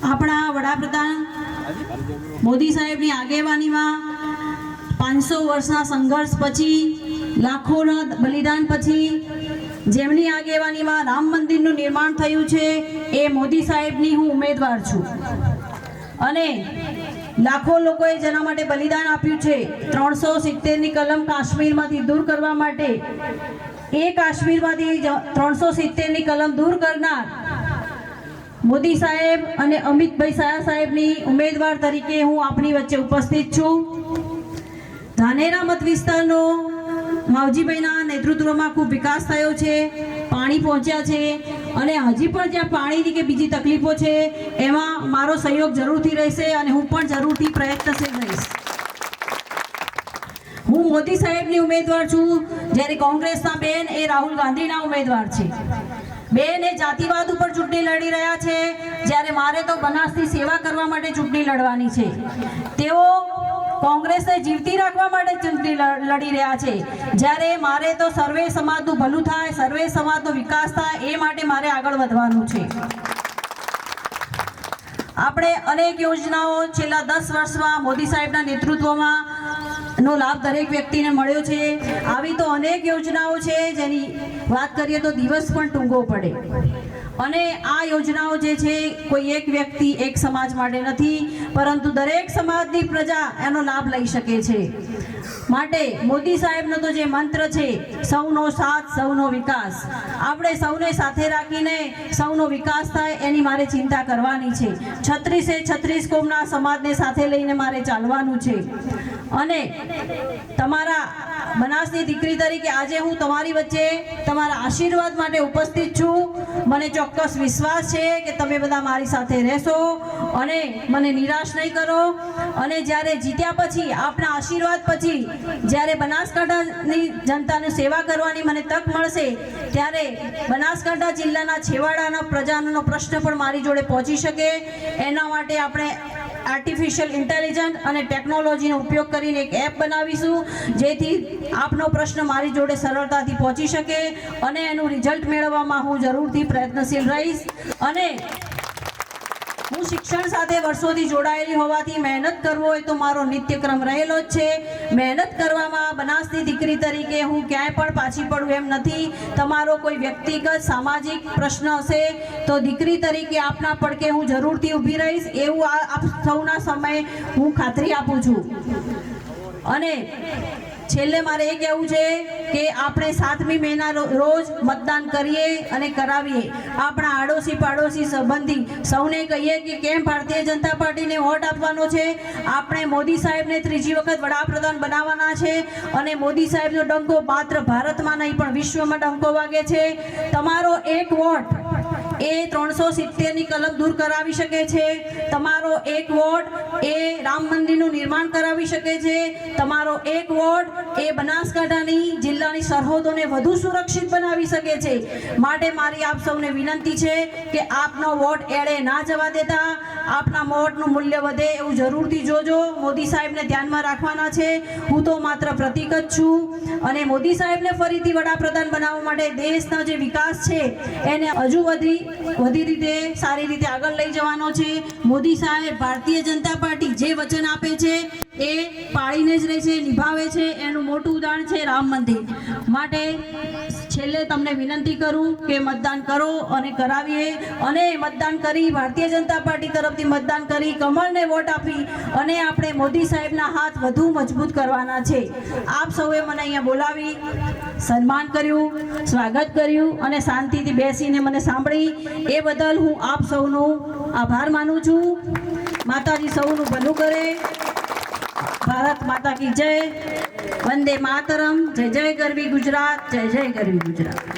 આપણા વડાપ્રધાન મોદી સાહેબની આગેવાનીમાં 500 વર્ષના સંઘર્ષ પછી, લાખોના બલિદાન પછી જેમની આગેવાનીમાં રામ મંદિરનું નિર્માણ થયું છે, એ મોદી સાહેબની હું ઉમેદવાર છું. અને લાખો લોકોએ જેના માટે બલિદાન આપ્યું છે, 370ની કલમ કાશ્મીરમાંથી દૂર કરવા માટે, એ કાશ્મીરમાંથી 370ની કલમ દૂર કરનાર મોદી સાહેબ અને અમિતભાઈ શાહ સાહેબની ઉમેદવાર તરીકે હું આપની વચ્ચે ઉપસ્થિત છું. ધાનેરા મત વિસ્તારનો માવજીભાઈના નેતૃત્વમાં ખૂબ વિકાસ થયો છે, પાણી પહોંચ્યા છે, અને હજી પણ જ્યાં પાણીની કે બીજી તકલીફો છે એમાં મારો સહયોગ જરૂરથી રહેશે અને હું પણ જરૂરથી પ્રયત્નશીલ રહીશ. હું મોદી સાહેબની ઉમેદવાર છું, જ્યારે કોંગ્રેસના બેન એ રાહુલ ગાંધીના ઉમેદવાર છે. બેન એ જાતિવાદ ઉપર ચૂંટણી લડી રહ્યા છે, જ્યારે મારે તો બનાસની સેવા કરવા માટે ચૂંટણી લડવાની છે. તેઓ કોંગ્રેસને જીવતી રાખવા માટે ચૂંટણી લડી રહ્યા છે, જ્યારે મારે તો સર્વે સમાજનું ભલું થાય, સર્વે સમાજનો વિકાસ થાય, એ માટે મારે આગળ વધવાનું છે. આપણે અનેક યોજનાઓ છેલ્લા 10 વર્ષમાં મોદી સાહેબના નેતૃત્વમાં નો લાભ દરેક વ્યક્તિને મળ્યો છે. આવી તો અનેક યોજનાઓ છે જેની વાત કરીએ તો દિવસ પણ ટૂંકો પડે. અને આ યોજનાઓ જે છે કોઈ એક વ્યક્તિ એક સમાજ માટે નથી, પરંતુ દરેક સમાજની પ્રજા એનો લાભ લઈ શકે છે. માટે મોદી સાહેબનો તો જે મંત્ર છે, સૌનો સાથ સૌનો વિકાસ, આપણે સૌને સાથે રાખીને સૌનો વિકાસ થાય એની મારે ચિંતા કરવાની છે. 36 કોમના સમાજને સાથે લઈને મારે ચાલવાનું છે. અને તમારા બનાસની દીકરી તરીકે આજે હું તમારી વચ્ચે તમારા આશીર્વાદ માટે ઉપસ્થિત છું. મને ચોક્કસ વિશ્વાસ છે કે તમે બધા મારી સાથે રહેશો અને મને નિરાશ નહીં કરો. અને જ્યારે જીત્યા પછી, આપના આશીર્વાદ પછી, જ્યારે બનાસકાંઠાની જનતાની સેવા કરવાની મને તક મળશે, ત્યારે બનાસકાંઠા જિલ્લાના છેવાડાના પ્રજાનો પ્રશ્ન પણ મારી જોડે પહોંચી શકે, એના માટે આપણે આર્ટિફિશિયલ ઇન્ટેલિજન્સ અને ટેકનોલોજીનો ઉપયોગ કરીને એક એપ બનાવીશું, જેથી આપનો પ્રશ્ન મારી જોડે સરળતાથી પહોંચી શકે અને એનું રિઝલ્ટ મેળવવામાં હું જરૂરથી પ્રયત્નશીલ રહીશ. અને હું શિક્ષણ સાથે વર્ષોથી જોડાયેલી હોવાથી મહેનત કરવો હોય તો મારો નિત્યક્રમ રહેલો જ છે. મહેનત કરવામાં બનાસની દીકરી તરીકે હું ક્યાંય પણ પાછી પડું એમ નથી. તમારો કોઈ વ્યક્તિગત સામાજિક પ્રશ્ન હશે તો દીકરી તરીકે આપના પડકે હું જરૂરથી ઊભી રહીશ, એવું આપ સૌના સમયે હું ખાતરી આપું છું. અને છેલ્લે મારે એ કહેવું છે કે આપણે 7મી મેના રોજ મતદાન કરીએ અને કરાવીએ. આપણા આડોશી પાડોશી સંબંધી સૌને કહીએ કે કેમ ભારતીય જનતા પાર્ટીને વોટ આપવાનો છે. આપણે મોદી સાહેબને 3જી વખત વડાપ્રધાન બનાવવાના છે અને મોદી સાહેબનો ડંકો માત્ર ભારતમાં નહીં પણ વિશ્વમાં ડંકો વાગે છે. તમારો એક વોટ એ 370ની કલમ દૂર કરાવી શકે છે. તમારો એક વોટ એ રામ મંદિરનું નિર્માણ કરાવી શકે છે. તમારો એક વોટ એ બનાસકાંઠાની જિલ્લાની સરહદોને વધુ સુરક્ષિત બનાવી શકે છે. માટે મારી આપ સૌને વિનંતી છે કે આપનો વોટ એળે ના જવા દેતા, આપના વોટનું મૂલ્ય વધે એવું જરૂરથી જોજો. મોદી સાહેબને ધ્યાનમાં રાખવાના છે. હું તો માત્ર પ્રતીક જ છું અને મોદી સાહેબને ફરીથી વડાપ્રધાન બનાવવા માટે દેશનો જે વિકાસ છે એને હજુ વધી રીતે સારી રીતે આગળ લઈ જવાનો છે. મોદી સાહેબ ભારતીય જનતા પાર્ટી જે વચન આપે છે એ પાળીને જ રહે છે, નિભાવે છે. એનું મોટું ઉદાહરણ છે રામ મંદિર. માટે છેલ્લે તમને વિનંતી કરું કે મતદાન કરો અને કરાવીએ, અને મતદાન કરી ભારતીય જનતા પાર્ટી તરફથી મતદાન કરી કમળને વોટ આપી અને આપણે મોદી સાહેબના હાથ વધુ મજબૂત કરવાના છે. આપ સૌએ મને અહીંયા બોલાવી, સન્માન કર્યું, સ્વાગત કર્યું અને શાંતિથી બેસીને મને સાંભળી, એ બદલ હું આપ સૌનો આભાર માનું છું. માતાજી સૌનું ભલું કરે. ભારત માતા કી જય. વંદે માતરમ. જય જય ગરવી ગુજરાત. જય જય ગરવી ગુજરાત.